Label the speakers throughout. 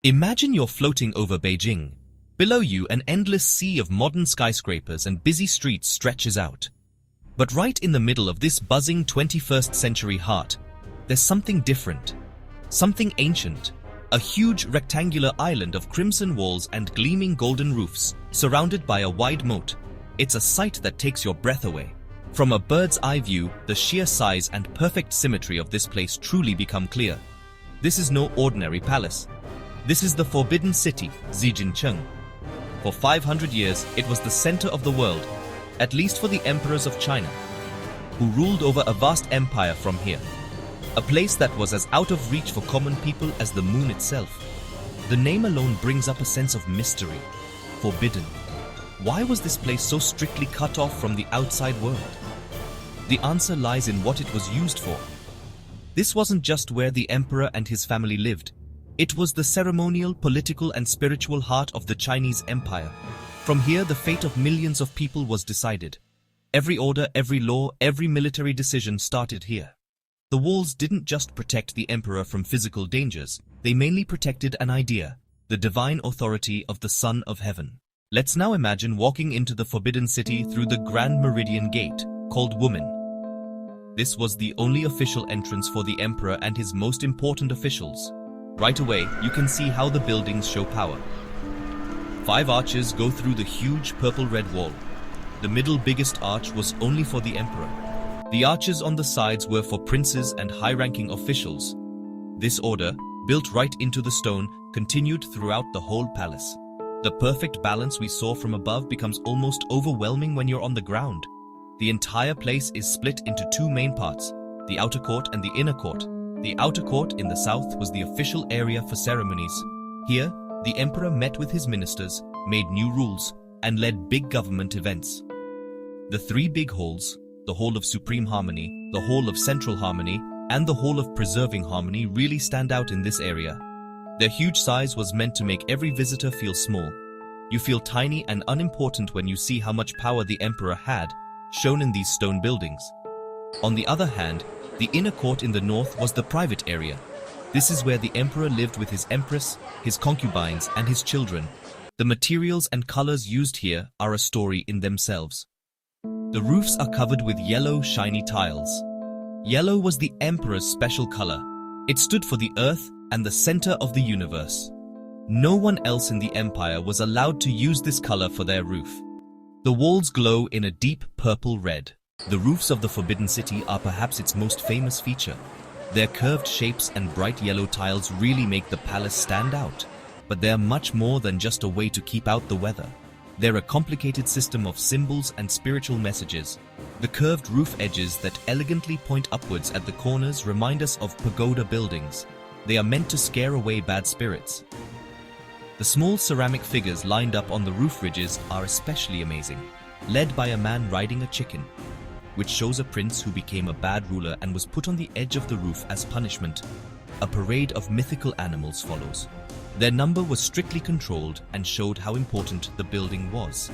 Speaker 1: Imagine you're floating over Beijing. Below you, an endless sea of modern skyscrapers and busy streets stretches out. But right in the middle of this buzzing 21st century heart, there's something different. Something ancient. A huge rectangular island of crimson walls and gleaming golden roofs, surrounded by a wide moat. It's a sight that takes your breath away. From a bird's eye view, the sheer size and perfect symmetry of this place truly become clear. This is no ordinary palace. This is the Forbidden City, Beijing. For 500 years, it was the center of the world, at least for the emperors of China, who ruled over a vast empire from here. A place that was as out of reach for common people as the moon itself. The name alone brings up a sense of mystery. Forbidden. Why was this place so strictly cut off from the outside world? The answer lies in what it was used for. This wasn't just where the emperor and his family lived. It was the ceremonial, political, and spiritual heart of the Chinese empire. From here, the fate of millions of people was decided. Every order, every law, every military decision started here. The walls didn't just protect the emperor from physical dangers, they mainly protected an idea, the divine authority of the Son of Heaven. Let's now imagine walking into the Forbidden City through the Grand Meridian Gate, called Woman. This was the only official entrance for the emperor and his most important officials. Right away, you can see how the buildings show power. 5 arches go through the huge purple-red wall. The middle biggest arch was only for the emperor. The arches on the sides were for princes and high-ranking officials. This order, built right into the stone, continued throughout the whole palace. The perfect balance we saw from above becomes almost overwhelming when you're on the ground. The entire place is split into 2 main parts, the outer court and the inner court. The outer court in the south was the official area for ceremonies. Here, the emperor met with his ministers, made new rules, and led big government events. The 3 big halls, the Hall of Supreme Harmony, the Hall of Central Harmony, and the Hall of Preserving Harmony really stand out in this area. Their huge size was meant to make every visitor feel small. You feel tiny and unimportant when you see how much power the emperor had, shown in these stone buildings. On the other hand, the inner court in the north was the private area. This is where the emperor lived with his empress, his concubines, and his children. The materials and colors used here are a story in themselves. The roofs are covered with yellow, shiny tiles. Yellow was the emperor's special color. It stood for the earth and the center of the universe. No one else in the empire was allowed to use this color for their roof. The walls glow in a deep purple red. The roofs of the Forbidden City are perhaps its most famous feature. Their curved shapes and bright yellow tiles really make the palace stand out. But they're much more than just a way to keep out the weather. They're a complicated system of symbols and spiritual messages. The curved roof edges that elegantly point upwards at the corners remind us of pagoda buildings. They are meant to scare away bad spirits. The small ceramic figures lined up on the roof ridges are especially amazing, led by a man riding a chicken, which shows a prince who became a bad ruler and was put on the edge of the roof as punishment. A parade of mythical animals follows. Their number was strictly controlled and showed how important the building was.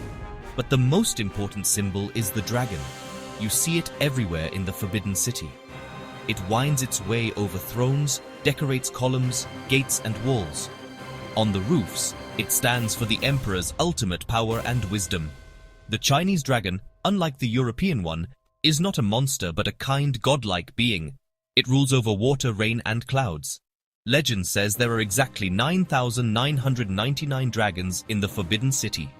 Speaker 1: But the most important symbol is the dragon. You see it everywhere in the Forbidden City. It winds its way over thrones, decorates columns, gates, and walls. On the roofs, it stands for the emperor's ultimate power and wisdom. The Chinese dragon, unlike the European one, is not a monster but a kind, godlike being. It rules over water, rain, and clouds. Legend says there are exactly 9,999 dragons in the Forbidden City.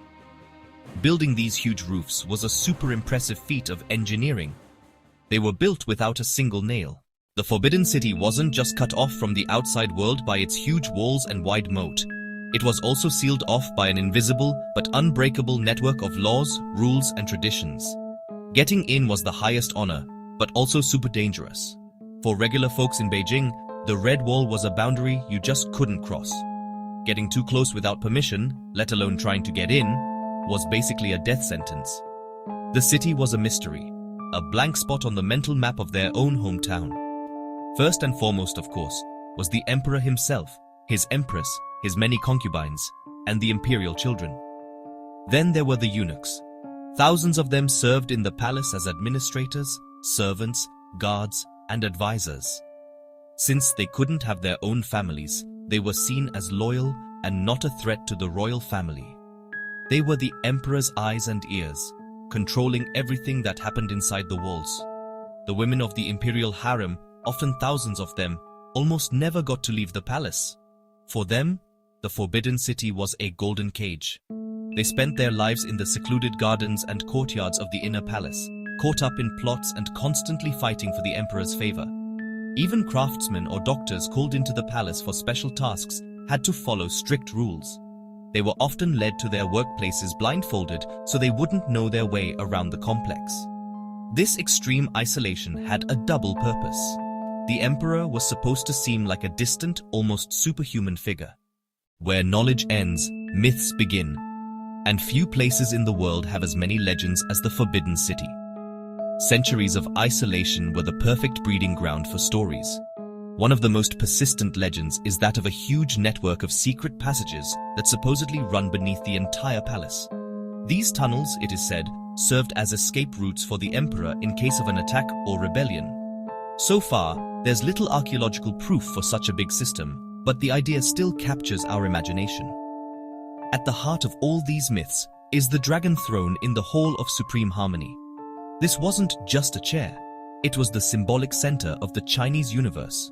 Speaker 1: Building these huge roofs was a super impressive feat of engineering. They were built without a single nail. The Forbidden City wasn't just cut off from the outside world by its huge walls and wide moat. It was also sealed off by an invisible but unbreakable network of laws, rules, and traditions. Getting in was the highest honor, but also super dangerous. For regular folks in Beijing, the Red Wall was a boundary you just couldn't cross. Getting too close without permission, let alone trying to get in, was basically a death sentence. The city was a mystery, a blank spot on the mental map of their own hometown. First and foremost, of course, was the emperor himself, his empress, his many concubines, and the imperial children. Then there were the eunuchs. Thousands of them served in the palace as administrators, servants, guards, and advisors. Since they couldn't have their own families, they were seen as loyal and not a threat to the royal family. They were the emperor's eyes and ears, controlling everything that happened inside the walls. The women of the imperial harem, often thousands of them, almost never got to leave the palace. For them, the Forbidden City was a golden cage. They spent their lives in the secluded gardens and courtyards of the inner palace, caught up in plots and constantly fighting for the emperor's favor. Even craftsmen or doctors called into the palace for special tasks had to follow strict rules. They were often led to their workplaces blindfolded so they wouldn't know their way around the complex. This extreme isolation had a double purpose. The emperor was supposed to seem like a distant, almost superhuman figure. Where knowledge ends, myths begin. And few places in the world have as many legends as the Forbidden City. Centuries of isolation were the perfect breeding ground for stories. One of the most persistent legends is that of a huge network of secret passages that supposedly run beneath the entire palace. These tunnels, it is said, served as escape routes for the emperor in case of an attack or rebellion. So far, there's little archaeological proof for such a big system, but the idea still captures our imagination. At the heart of all these myths is the dragon throne in the Hall of Supreme Harmony. This wasn't just a chair, it was the symbolic center of the Chinese universe.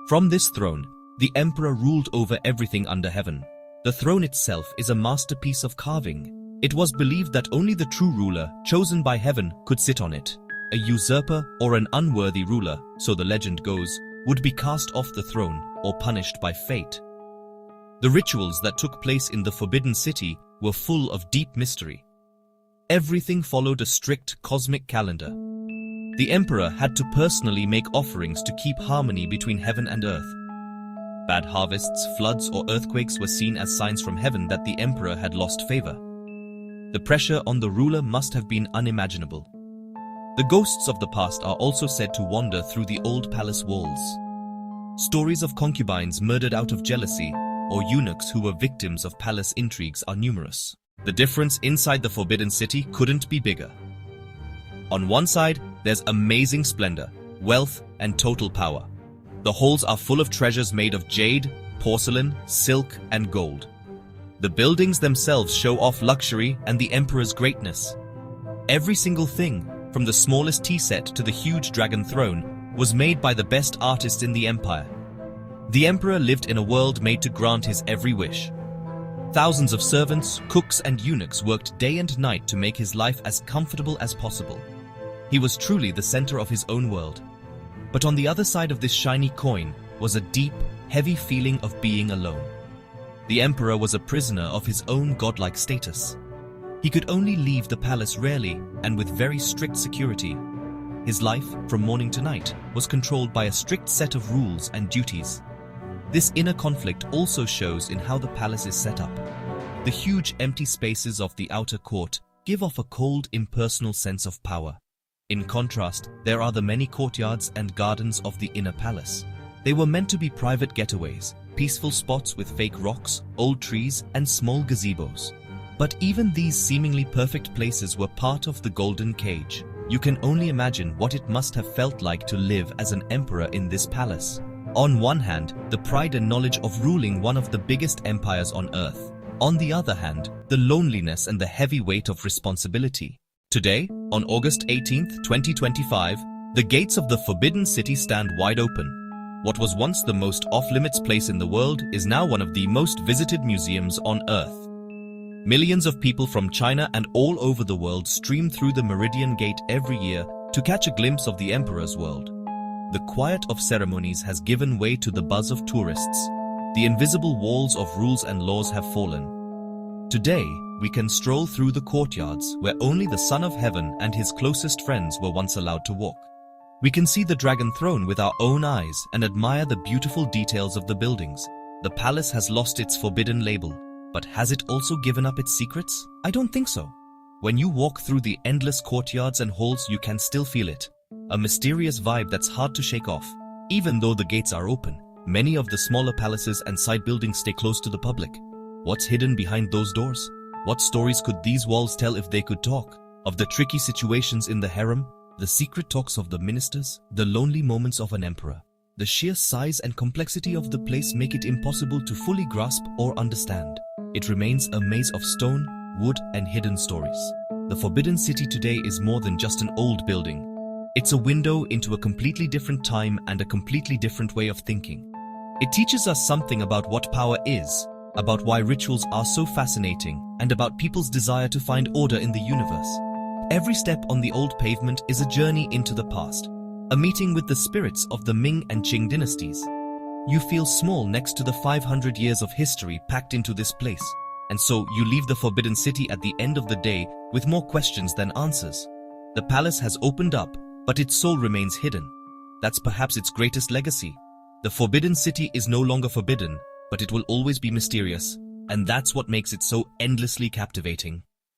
Speaker 1: From this throne, the emperor ruled over everything under heaven. The throne itself is a masterpiece of carving. It was believed that only the true ruler, chosen by heaven, could sit on it. A usurper or an unworthy ruler, so the legend goes, would be cast off the throne or punished by fate. The rituals that took place in the Forbidden City were full of deep mystery. Everything followed a strict cosmic calendar. The emperor had to personally make offerings to keep harmony between heaven and earth. Bad harvests, floods, or earthquakes were seen as signs from heaven that the emperor had lost favor. The pressure on the ruler must have been unimaginable. The ghosts of the past are also said to wander through the old palace walls. Stories of concubines murdered out of jealousy, or eunuchs who were victims of palace intrigues are numerous. The difference inside the Forbidden City couldn't be bigger. On one side, there's amazing splendor, wealth, and total power. The halls are full of treasures made of jade, porcelain, silk, and gold. The buildings themselves show off luxury and the emperor's greatness. Every single thing, from the smallest tea set to the huge dragon throne, was made by the best artists in the empire. The emperor lived in a world made to grant his every wish. Thousands of servants, cooks, and eunuchs worked day and night to make his life as comfortable as possible. He was truly the center of his own world. But on the other side of this shiny coin was a deep, heavy feeling of being alone. The emperor was a prisoner of his own godlike status. He could only leave the palace rarely and with very strict security. His life, from morning to night, was controlled by a strict set of rules and duties. This inner conflict also shows in how the palace is set up. The huge empty spaces of the outer court give off a cold, impersonal sense of power. In contrast, there are the many courtyards and gardens of the inner palace. They were meant to be private getaways, peaceful spots with fake rocks, old trees, and small gazebos. But even these seemingly perfect places were part of the golden cage. You can only imagine what it must have felt like to live as an emperor in this palace. On one hand, the pride and knowledge of ruling one of the biggest empires on earth. On the other hand, the loneliness and the heavy weight of responsibility. Today, on August 18, 2025, the gates of the Forbidden City stand wide open. What was once the most off-limits place in the world is now one of the most visited museums on Earth. Millions of people from China and all over the world stream through the Meridian Gate every year to catch a glimpse of the Emperor's world. The quiet of ceremonies has given way to the buzz of tourists. The invisible walls of rules and laws have fallen. Today, we can stroll through the courtyards where only the Son of Heaven and his closest friends were once allowed to walk. We can see the dragon throne with our own eyes and admire the beautiful details of the buildings. The palace has lost its forbidden label, but has it also given up its secrets? I don't think so. When you walk through the endless courtyards and halls, you can still feel it. A mysterious vibe that's hard to shake off. Even though the gates are open, many of the smaller palaces and side buildings stay close to the public. What's hidden behind those doors? What stories could these walls tell if they could talk? Of the tricky situations in the harem, the secret talks of the ministers, the lonely moments of an emperor. The sheer size and complexity of the place make it impossible to fully grasp or understand. It remains a maze of stone, wood, and hidden stories. The Forbidden City today is more than just an old building. It's a window into a completely different time and a completely different way of thinking. It teaches us something about what power is, about why rituals are so fascinating, and about people's desire to find order in the universe. Every step on the old pavement is a journey into the past, a meeting with the spirits of the Ming and Qing dynasties. You feel small next to the 500 years of history packed into this place, and so you leave the Forbidden City at the end of the day with more questions than answers. The palace has opened up, but its soul remains hidden. That's perhaps its greatest legacy. The Forbidden City is no longer forbidden, but it will always be mysterious, and that's what makes it so endlessly captivating.